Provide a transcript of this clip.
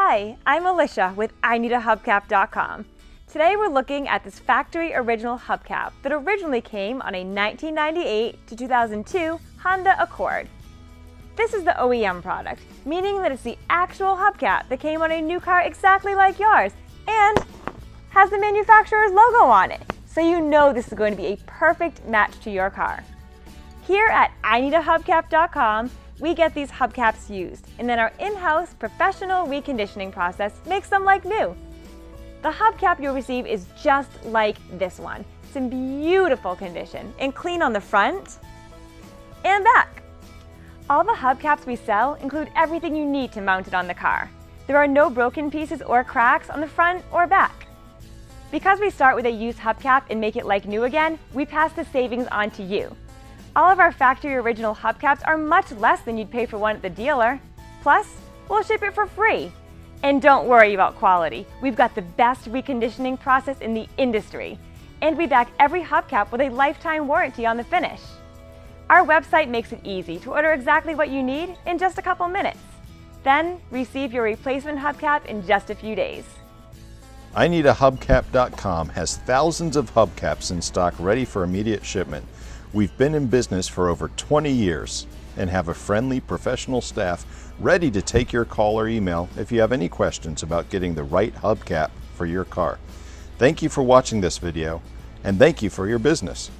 Hi, I'm Alicia with IneedAHubcap.com. Today we're looking at this factory original hubcap that originally came on a 1998 to 2002 Honda Accord. This is the OEM product, meaning that it's the actual hubcap that came on a new car exactly like yours and has the manufacturer's logo on it, so you know this is going to be a perfect match to your car. Here at IneedAHubcap.com, we get these hubcaps used, and then our in-house professional reconditioning process makes them like new. The hubcap you'll receive is just like this one. It's in beautiful condition and clean on the front and back. All the hubcaps we sell include everything you need to mount it on the car. There are no broken pieces or cracks on the front or back. Because we start with a used hubcap and make it like new again, we pass the savings on to you. All of our factory original hubcaps are much less than you'd pay for one at the dealer. Plus, we'll ship it for free. And don't worry about quality. We've got the best reconditioning process in the industry. And we back every hubcap with a lifetime warranty on the finish. Our website makes it easy to order exactly what you need in just a couple minutes. Then, receive your replacement hubcap in just a few days. IneedAHubcap.com has thousands of hubcaps in stock ready for immediate shipment. We've been in business for over 20 years and have a friendly professional staff ready to take your call or email if you have any questions about getting the right hubcap for your car. Thank you for watching this video, and thank you for your business.